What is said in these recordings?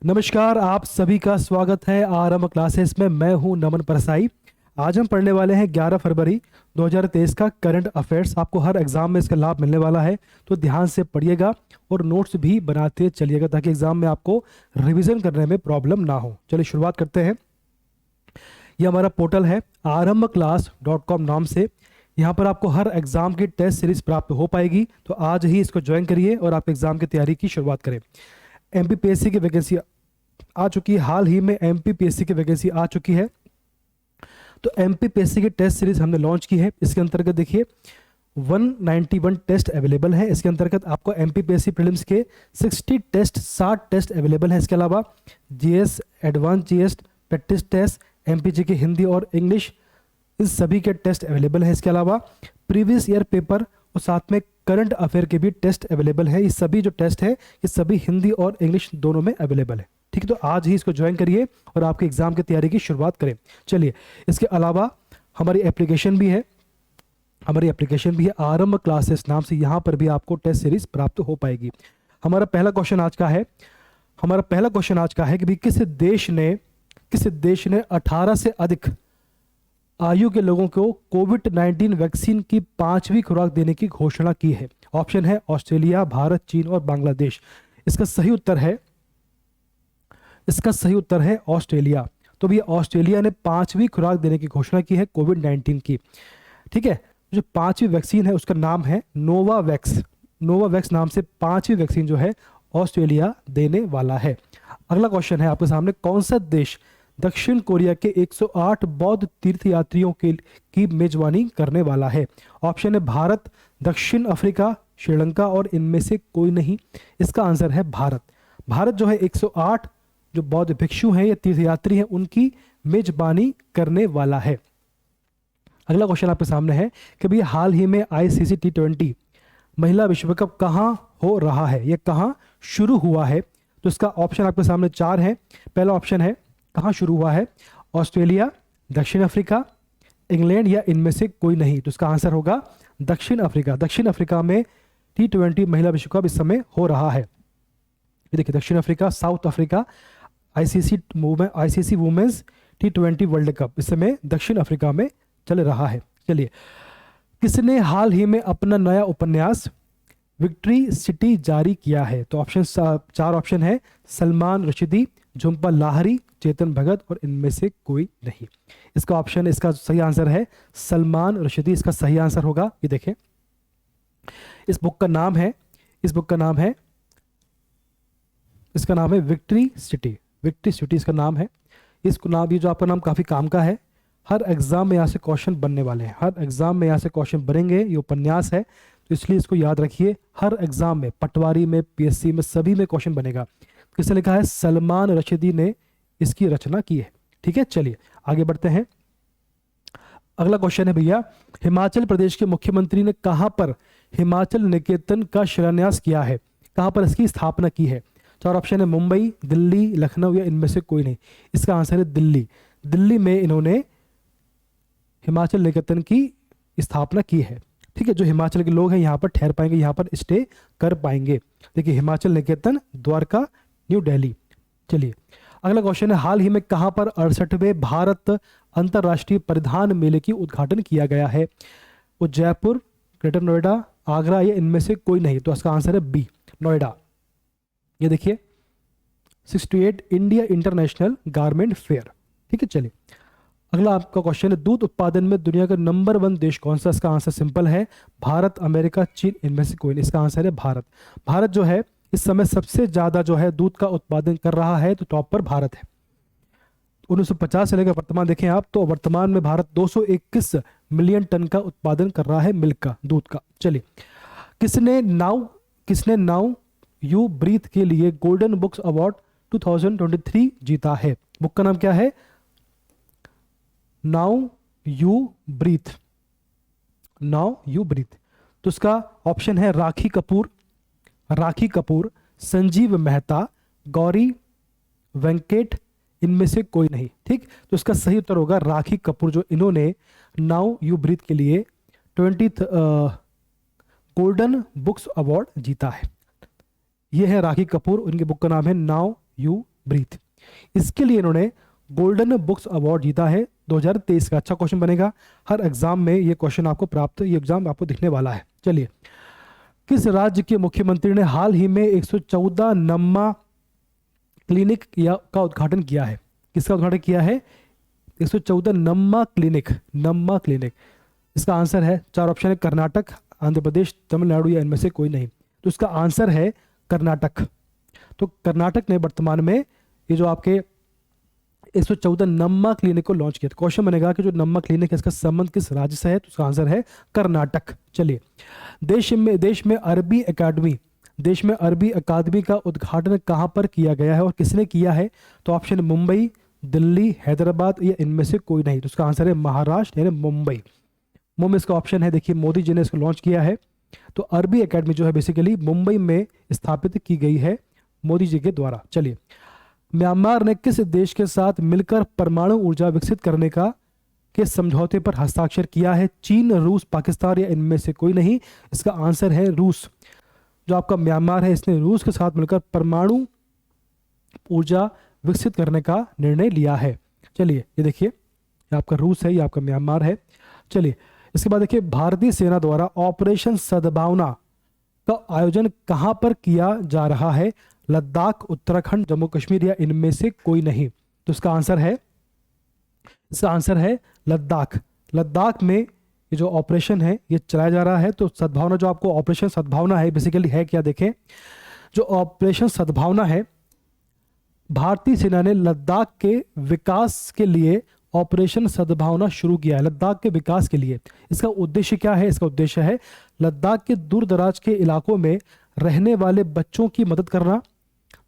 नमस्कार, आप सभी का स्वागत है आरंभ क्लासेस में। मैं हूं नमन परसाई। आज हम पढ़ने वाले हैं 11 फरवरी 2023 का करंट अफेयर्स। आपको हर एग्जाम में इसका लाभ मिलने वाला है, तो ध्यान से पढ़िएगा और नोट्स भी बनाते चलिएगा ताकि एग्जाम में आपको रिवीजन करने में प्रॉब्लम ना हो। चलिए शुरुआत करते हैं। यह हमारा पोर्टल है arambclass.com नाम से। यहाँ पर आपको हर एग्जाम की टेस्ट सीरीज प्राप्त हो पाएगी, तो आज ही इसको ज्वाइन करिए और आप एग्जाम की तैयारी की शुरुआत करें। एमपीपीएससी की वैकेंसी आ चुकी है, हाल ही में एमपीपीएससी की वैकेंसी आ चुकी है, तो एमपीपीएससी की टेस्ट सीरीज हमने लॉन्च की है। इसके अंतर्गत देखिए 191 टेस्ट अवेलेबल है। इसके अंतर्गत आपको एमपीपीएससी प्रीलिम्स के 60 टेस्ट 60 टेस्ट अवेलेबल है। इसके अलावा GS, advance GS, practice test, MPG की हिंदी और इंग्लिश, इन सभी के टेस्ट अवेलेबल है। इसके अलावा प्रीवियस ईयर पेपर और साथ में करंट अफेयर के भी टेस्ट अवेलेबल है। ये सभी जो टेस्ट है ये सभी हिंदी और इंग्लिश दोनों में अवेलेबल है। ठीक है, तो आज ही इसको ज्वाइन करिए और आपके एग्जाम की तैयारी की शुरुआत करें। चलिए, इसके अलावा हमारी एप्लीकेशन भी है। आरंभ क्लासेस नाम से। यहाँ पर भी आपको टेस्ट सीरीज प्राप्त हो पाएगी। हमारा पहला क्वेश्चन आज का है कि भाई किस देश ने 18 से अधिक आयु के लोगों को कोविड-19 वैक्सीन की 5वीं खुराक देने की घोषणा की है। ऑप्शन है ऑस्ट्रेलिया, भारत, चीन और बांग्लादेश। इसका सही उत्तर है ऑस्ट्रेलिया। तो भी ऑस्ट्रेलिया ने 5वीं खुराक देने की घोषणा की है कोविड-19 की। ठीक है, जो 5वीं वैक्सीन है उसका नाम है नोवावैक्स नाम से 5वीं वैक्सीन जो है ऑस्ट्रेलिया देने वाला है। अगला क्वेश्चन है आपके सामने, कौन सा देश दक्षिण कोरिया के 108 बौद्ध तीर्थयात्रियों की मेजबानी करने वाला है? ऑप्शन है भारत, दक्षिण अफ्रीका, श्रीलंका और इनमें से कोई नहीं। इसका आंसर है भारत जो है 108 जो बौद्ध भिक्षु हैं या तीर्थयात्री हैं उनकी मेजबानी करने वाला है। अगला क्वेश्चन आपके सामने है कि भाई हाल ही में आईसीसी T20 महिला विश्व कप कहाँ हो रहा है, यह कहाँ शुरू हुआ है? तो इसका ऑप्शन आपके सामने 4 है। पहला ऑप्शन है कहाँ शुरू हुआ है, ऑस्ट्रेलिया, दक्षिण अफ्रीका, इंग्लैंड या इनमें से कोई नहीं। तो इसका आंसर होगा दक्षिण अफ्रीका में T20 महिला विश्व कप इस समय हो रहा है। ये देखिए, दक्षिण Africa, South Africa, ICC women's T20 world cup इस समय दक्षिण अफ्रीका में चल रहा है। चलिए, किसने हाल ही में अपना नया उपन्यास विक्ट्री सिटी जारी किया है? तो ऑप्शन 4 ऑप्शन है, सलमान रशीदी, झुम्पा लाहिरी, चेतन भगत और इनमें से कोई नहीं। इसका सही आंसर है सलमान रशीदी। इसका सही आंसर होगा, ये देखें, इस बुक का नाम है विक्ट्री सिटी इसका नाम है। इसको नाम, ये जो आपका नाम काफी काम का है। हर एग्जाम में यहाँ से क्वेश्चन बनने वाले हैं, ये उपन्यास है, तो इसलिए इसको याद रखिए। हर एग्जाम में, पटवारी में, पीएससी में, सभी में क्वेश्चन बनेगा। किसने लिखा है? सलमान रशीदी ने इसकी रचना की है। ठीक है, चलिए आगे बढ़ते हैं। अगला क्वेश्चन है भैया, हिमाचल प्रदेश के मुख्यमंत्री ने कहां पर हिमाचल निकेतन का शिलान्यास किया है? कहां पर इसकी स्थापना की है? 4 ऑप्शन है, मुंबई, दिल्ली, लखनऊ या इनमें से कोई नहीं। इसका आंसर है दिल्ली में इन्होंने हिमाचल निकेतन की स्थापना की है। ठीक है, जो हिमाचल के लोग हैं यहाँ पर ठहर पाएंगे, यहाँ पर स्टे कर पाएंगे। देखिए, हिमाचल निकेतन, द्वारका, न्यू दिल्ली। चलिए अगला क्वेश्चन है, हाल ही में कहां पर 68वें भारत अंतरराष्ट्रीय परिधान मेले की उद्घाटन किया गया है? वो जयपुर, ग्रेटर नोएडा, आगरा या इनमें से कोई नहीं। तो इसका आंसर है बी, नोएडा। ये देखिए 68 इंडिया इंटरनेशनल गारमेंट फेयर। ठीक है, चलिए अगला आपका क्वेश्चन है, दूध उत्पादन में दुनिया का नंबर 1 देश कौन सा? इसका आंसर सिंपल है, भारत, अमेरिका, चीन, इनमें से कोई नहीं। इसका आंसर है भारत जो है इस समय सबसे ज्यादा जो है दूध का उत्पादन कर रहा है, तो टॉप पर भारत है। 1950 से लेकर वर्तमान देखें आप, तो वर्तमान में भारत 221 मिलियन टन का उत्पादन कर रहा है मिल्क का, दूध का। चलिए, किसने नाउ यू ब्रीथ के लिए गोल्डन बुक्स अवार्ड 2023 जीता है? बुक का नाम क्या है? Now you breathe. तो इसका ऑप्शन है राखी कपूर, संजीव मेहता, गौरी वेंकट, इनमें से कोई नहीं। ठीक, तो इसका सही उत्तर होगा राखी कपूर, जो इन्होंने नाउ यू ब्रीथ के लिए 20th गोल्डन बुक्स अवार्ड जीता है। ये है राखी कपूर, उनकी बुक का नाम है नाउ यू ब्रीथ। इसके लिए इन्होंने गोल्डन बुक्स अवार्ड जीता है 2023 का। अच्छा क्वेश्चन बनेगा, हर एग्जाम में ये क्वेश्चन आपको प्राप्त, ये एग्जाम आपको दिखने वाला है। चलिए, किस राज्य के मुख्यमंत्री ने हाल ही में 114 नम्मा क्लिनिक का उद्घाटन किया है? किसका उद्घाटन किया है? 114 नम्मा क्लिनिक, नम्मा क्लिनिक। इसका आंसर है, चार ऑप्शन है, कर्नाटक, आंध्र प्रदेश, तमिलनाडु या इनमें से कोई नहीं। तो इसका आंसर है कर्नाटक। तो कर्नाटक ने वर्तमान में ये जो आपके 114 नम्मा क्लिनिक को लॉन्च किया। तो क्वेश्चन बनेगा कि जो नम्मा क्लिनिक है इसका संबंध किस राज्य से है? तो उसका आंसर है कर्नाटक। चलिए, देश में अरबी अकादमी का उद्घाटन कहाँ पर किया गया है और किसने किया है? तो ऑप्शन मुंबई, दिल्ली, हैदराबाद या इनमें से कोई नहीं। तो उसका आंसर है महाराष्ट्र यानी मुंबई। मुंबई इसका ऑप्शन है। देखिए, मोदी जी ने इसको लॉन्च किया है। तो अरबी अकेडमी जो है बेसिकली मुंबई में स्थापित की गई है मोदी जी के द्वारा। चलिए, म्यांमार ने किस देश के साथ मिलकर परमाणु ऊर्जा विकसित करने के समझौते पर हस्ताक्षर किया है? चीन, रूस, पाकिस्तान या इनमें से कोई नहीं। इसका आंसर है रूस। जो आपका म्यांमार है इसने रूस के साथ मिलकर परमाणु ऊर्जा विकसित करने का निर्णय लिया है। चलिए, ये देखिए, ये आपका रूस है, ये आपका म्यांमार है। चलिए, इसके बाद देखिए, भारतीय सेना द्वारा ऑपरेशन सद्भावना का आयोजन कहां पर किया जा रहा है? लद्दाख, उत्तराखंड, जम्मू कश्मीर या इनमें से कोई नहीं। तो इसका आंसर है लद्दाख। लद्दाख में ये जो ऑपरेशन है ये चलाया जा रहा है। तो सद्भावना, जो आपको ऑपरेशन सद्भावना है बेसिकली है क्या? देखें, जो ऑपरेशन सद्भावना है, भारतीय सेना ने लद्दाख के विकास के लिए ऑपरेशन सद्भावना शुरू किया है। लद्दाख के विकास के लिए इसका उद्देश्य क्या है? इसका उद्देश्य है लद्दाख के दूर दराज के इलाकों में रहने वाले बच्चों की मदद करना।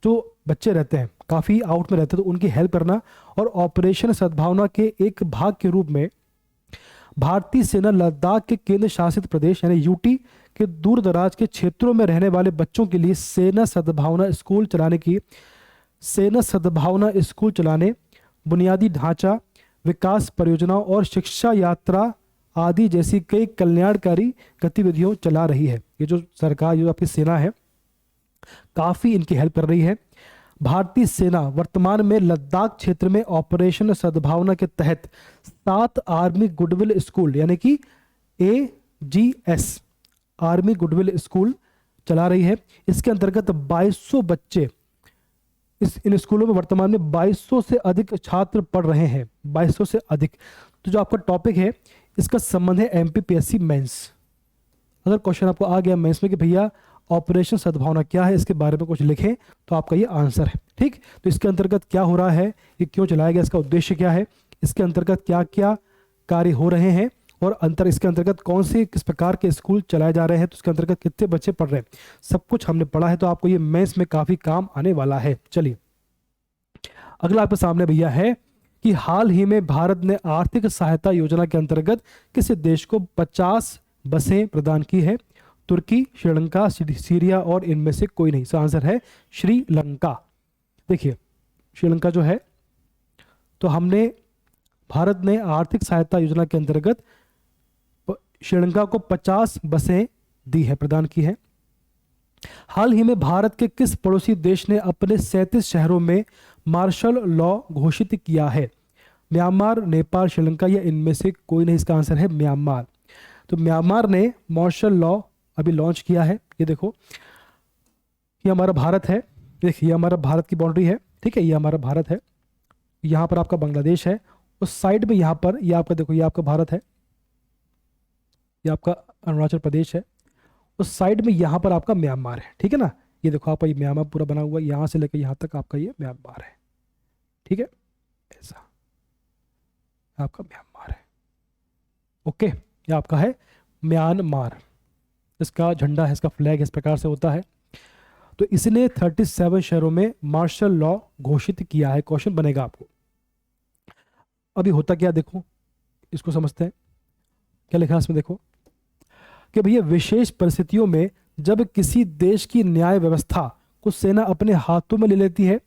जो बच्चे रहते हैं काफ़ी आउट में रहते हैं तो उनकी हेल्प करना। और ऑपरेशन सद्भावना के एक भाग के रूप में भारतीय सेना लद्दाख के केंद्र शासित प्रदेश यानी यूटी के दूर दराज के क्षेत्रों में रहने वाले बच्चों के लिए सेना सद्भावना स्कूल चलाने, बुनियादी ढांचा विकास परियोजनाओं और शिक्षा यात्रा आदि जैसी कई कल्याणकारी गतिविधियों चला रही है। ये जो सरकार, जो आपकी सेना है, काफ़ी इनकी हेल्प कर रही है। भारतीय सेना वर्तमान में लद्दाख क्षेत्र में ऑपरेशन सद्भावना के तहत 7 आर्मी गुडविल स्कूल यानी कि AGS आर्मी गुडविल स्कूल चला रही है। इसके अंतर्गत 2200 बच्चे, इन स्कूलों में वर्तमान में 2200 से अधिक छात्र पढ़ रहे हैं। 2200 से अधिक। तो जो आपका टॉपिक है इसका संबंध है MPPSC मेंस। अगर क्वेश्चन आपको आ गया मेंस में कि भैया ऑपरेशन सद्भावना क्या है, इसके बारे में कुछ लिखें, तो आपका ये आंसर है। ठीक, तो इसके अंतर्गत क्या हो रहा है, ये क्यों चलाया गया, इसका उद्देश्य क्या है, इसके अंतर्गत क्या क्या कार्य हो रहे हैं और इसके अंतर्गत कौन से किस प्रकार के स्कूल चलाए जा रहे हैं, तो इसके अंतर्गत कितने बच्चे पढ़ रहे हैं, सब कुछ हमने पढ़ा है। तो आपको ये मेंस में काफ़ी काम आने वाला है। चलिए, अगला आपके सामने भैया है कि हाल ही में भारत ने आर्थिक सहायता योजना के अंतर्गत किस देश को 50 बसें प्रदान की है? तुर्की, श्रीलंका, सीरिया और इनमें से कोई नहीं। इसका आंसर है श्रीलंका। देखिए, श्रीलंका जो है, तो भारत ने आर्थिक सहायता योजना के अंतर्गत श्रीलंका को 50 बसें दी है, प्रदान की है। हाल ही में भारत के किस पड़ोसी देश ने अपने 37 शहरों में मार्शल लॉ घोषित किया है? म्यांमार, नेपाल, श्रीलंका या इनमें से कोई नहीं। इसका आंसर है म्यांमार। तो म्यांमार ने मार्शल लॉ अभी लॉन्च किया है। ये देखो, ये हमारा भारत है। देखिए, ये हमारा भारत की बाउंड्री है। ठीक है, ये हमारा भारत है। यहाँ पर आपका बांग्लादेश है, उस साइड में यहाँ पर ये आपका, देखो, ये आपका भारत है, ये आपका अरुणाचल प्रदेश है, उस साइड में यहाँ पर आपका म्यांमार है। ठीक है ना, ये देखो आपका ये म्यांमार पूरा बना हुआ है, यहाँ से लेकर यहाँ तक आपका ये म्यांमार है। ठीक है, ऐसा आपका म्यांमार है। ओके, ये आपका है म्यांमार। इसका झंडा है, इसका फ्लैग इस प्रकार से होता है। तो इसने 37 शहरों में मार्शल लॉ घोषित किया है। क्वेश्चन बनेगा आपको, अभी होता क्या, देखो इसको समझते हैं। क्या लिखा है इसमें, देखो कि भैया विशेष परिस्थितियों में जब किसी देश की न्याय व्यवस्था को सेना अपने हाथों में ले लेती है,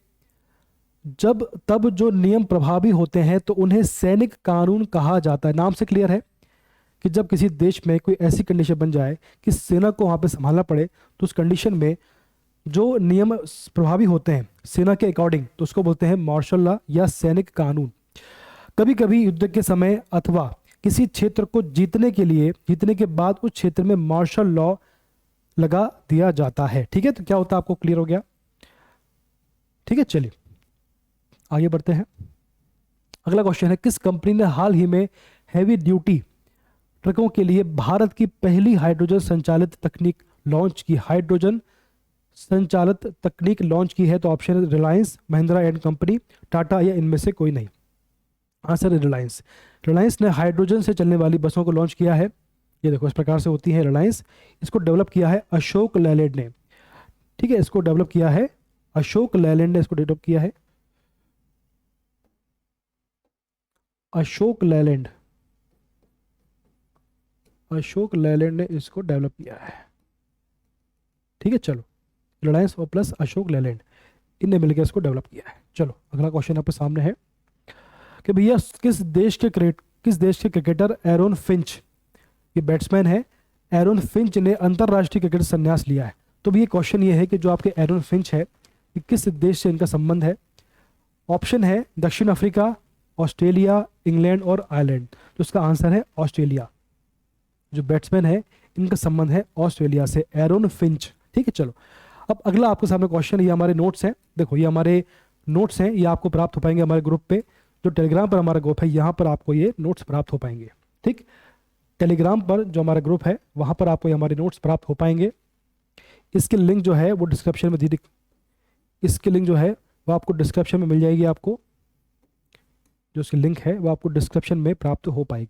तब जो नियम प्रभावी होते हैं तो उन्हें सैनिक कानून कहा जाता है। नाम से क्लियर है कि जब किसी देश में कोई ऐसी कंडीशन बन जाए कि सेना को वहाँ पे संभालना पड़े, तो उस कंडीशन में जो नियम प्रभावी होते हैं सेना के अकॉर्डिंग तो उसको बोलते हैं मार्शल लॉ या सैनिक कानून। कभी कभी युद्ध के समय अथवा किसी क्षेत्र को जीतने के बाद उस क्षेत्र में मार्शल लॉ लगा दिया जाता है। ठीक है, तो क्या होता है आपको क्लियर हो गया? ठीक है, चलिए आगे बढ़ते हैं। अगला क्वेश्चन है, किस कंपनी ने हाल ही में हैवी ड्यूटी ट्रकों के लिए भारत की पहली हाइड्रोजन संचालित तकनीक लॉन्च की? हाइड्रोजन संचालित तकनीक लॉन्च की है, तो ऑप्शन है रिलायंस, महिंद्रा एंड कंपनी, टाटा या इनमें से कोई नहीं। आंसर है रिलायंस। रिलायंस ने हाइड्रोजन से चलने वाली बसों को लॉन्च किया है। ये देखो इस प्रकार से होती है रिलायंस। इसको डेवलप किया है अशोक लेलैंड ने। ठीक है, इसको डेवलप किया है अशोक लेलैंड ने, इसको डेवलप किया है अशोक लेलैंड। अशोक लेलैंड ने इसको डेवलप किया है। ठीक है, चलो रिलायंस और प्लस अशोक लेलैंड इनने मिलकर इसको डेवलप किया है। चलो अगला क्वेश्चन आपके सामने है कि भैया किस देश के क्रिकेटर एरोन फिंच, ये बैट्समैन है, एरोन फिंच ने अंतरराष्ट्रीय क्रिकेट संन्यास लिया है। तो भी ये क्वेश्चन ये है कि जो आपके एरोन फिंच है कि किस देश से इनका संबंध है? ऑप्शन है दक्षिण अफ्रीका, ऑस्ट्रेलिया, इंग्लैंड और आयरलैंड। तो इसका आंसर है ऑस्ट्रेलिया। जो बैट्समैन है इनका संबंध है ऑस्ट्रेलिया से, एरोन फिंच। ठीक है, चलो अब अगला आपके सामने क्वेश्चन, ये हमारे नोट्स हैं। देखो ये हमारे नोट्स हैं, ये आपको प्राप्त हो पाएंगे हमारे ग्रुप पे। जो टेलीग्राम पर हमारा ग्रुप है यहाँ पर आपको ये नोट्स प्राप्त हो पाएंगे। ठीक, टेलीग्राम पर जो हमारा ग्रुप है वहाँ पर आपको ये हमारे नोट्स प्राप्त हो पाएंगे। इसकी लिंक जो है वो डिस्क्रिप्शन में इसकी लिंक जो है वो आपको डिस्क्रिप्शन में मिल जाएगी। आपको जो इसकी लिंक है वो आपको डिस्क्रिप्शन में प्राप्त हो पाएगी।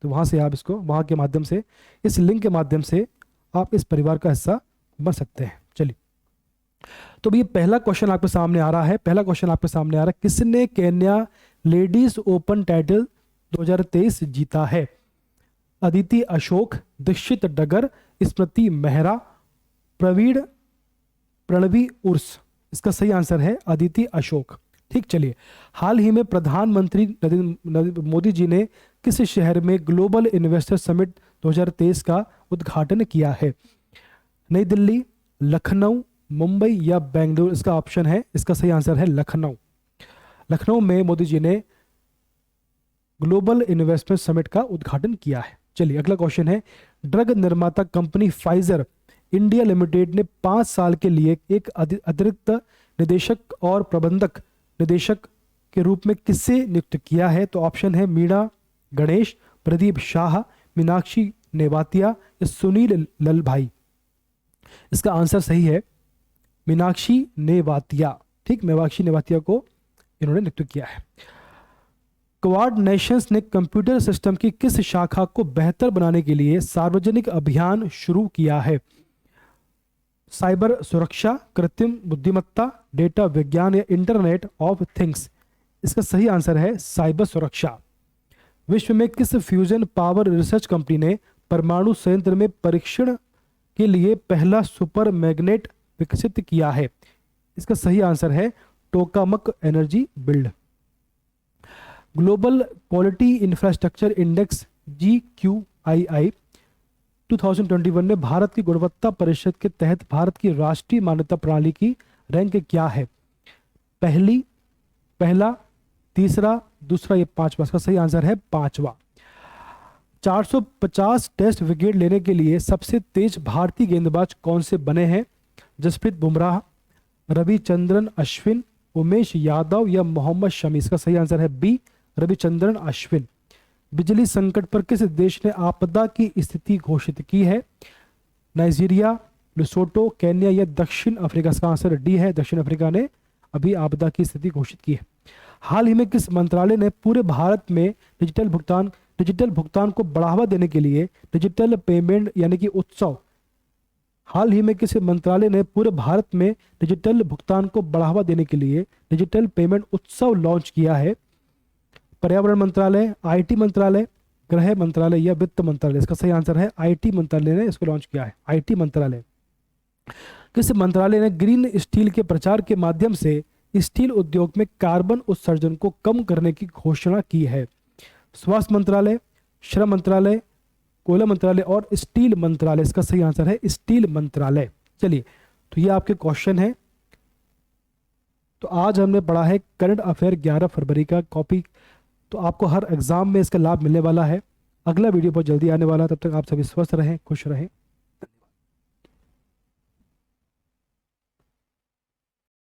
तो वहाँ से आप इसको, वहाँ के माध्यम से, इस लिंक के माध्यम से आप इस परिवार का हिस्सा बन सकते हैं। चलिए, तो ये पहला क्वेश्चन आपके सामने आ रहा है। किसने केन्या लेडीज ओपन टाइटल 2023 जीता है? अदिति अशोक, दीक्षित डगर, स्मृति मेहरा, प्रणवी उर्स। इसका सही आंसर है अदिति अशोक। ठीक, चलिए हाल ही में प्रधानमंत्री नरेंद्र मोदी जी ने किस शहर में ग्लोबल इन्वेस्टर समिट 2023 का उद्घाटन किया है? नई दिल्ली, लखनऊ, मुंबई या बेंगलुरु। इसका ऑप्शन है, इसका सही आंसर है लखनऊ। लखनऊ में मोदी जी ने ग्लोबल इन्वेस्टमेंट समिट का उद्घाटन किया है। चलिए अगला क्वेश्चन है, ड्रग निर्माता कंपनी फाइजर इंडिया लिमिटेड ने 5 साल के लिए एक अतिरिक्त निदेशक और प्रबंधक निदेशक के रूप में किसे नियुक्त किया है? तो ऑप्शन है मीणा गणेश, प्रदीप शाह, मीनाक्षी नेवातिया या सुनील ललभाई। इसका आंसर सही है मीनाक्षी नेवातिया। ठीक, मीनाक्षी नेवातिया को इन्होंने नियुक्त किया है। क्वाड नेशंस ने कंप्यूटर सिस्टम की किस शाखा को बेहतर बनाने के लिए सार्वजनिक अभियान शुरू किया है? साइबर सुरक्षा, कृत्रिम बुद्धिमत्ता, डेटा विज्ञान या इंटरनेट ऑफ थिंग्स। इसका सही आंसर है साइबर सुरक्षा। विश्व में किस फ्यूजन पावर रिसर्च कंपनी ने परमाणु संयंत्र में परीक्षण के लिए पहला सुपर मैग्नेट विकसित किया है? इसका सही आंसर है tokamak energy build. Global quality infrastructure index GQII 2021 में भारत की गुणवत्ता परिषद के तहत भारत की राष्ट्रीय मान्यता प्रणाली की रैंक क्या है? पहला, तीसरा, दूसरा या पांचवा? इसका सही आंसर है पांचवा। 450 टेस्ट विकेट लेने के लिए सबसे तेज भारतीय गेंदबाज कौन से बने हैं? जसप्रीत बुमराह, रविचंद्रन अश्विन, उमेश यादव या मोहम्मद शमी? इसका सही आंसर है बी, रविचंद्रन अश्विन। बिजली संकट पर किस देश ने आपदा की स्थिति घोषित की है? नाइजीरिया, लेसोटो, केन्या या दक्षिण अफ्रीका? इसका आंसर डी है, दक्षिण अफ्रीका ने अभी आपदा की स्थिति घोषित की है। हाल ही में किस मंत्रालय ने पूरे भारत में डिजिटल भुगतान को बढ़ावा देने के लिए डिजिटल पेमेंट यानी कि उत्सव, हाल ही में किस मंत्रालय ने पूरे भारत में डिजिटल भुगतान को बढ़ावा देने के लिए डिजिटल पेमेंट उत्सव लॉन्च किया है? पर्यावरण मंत्रालय, IT मंत्रालय, गृह मंत्रालय या वित्त मंत्रालय? इसका सही आंसर है IT मंत्रालय ने इसको लॉन्च किया है, IT मंत्रालय। किस मंत्रालय ने ग्रीन स्टील के प्रचार के माध्यम से स्टील उद्योग में कार्बन उत्सर्जन को कम करने की घोषणा की है? स्वास्थ्य मंत्रालय, श्रम मंत्रालय, कोयला मंत्रालय और स्टील मंत्रालय? इसका सही आंसर है स्टील मंत्रालय। चलिए तो ये आपके क्वेश्चन है। तो आज हमने पढ़ा है करंट अफेयर 11 फरवरी का कॉपी। तो आपको हर एग्ज़ाम में इसका लाभ मिलने वाला है। अगला वीडियो बहुत जल्दी आने वाला है, तब तक आप सभी स्वस्थ रहें, खुश रहें।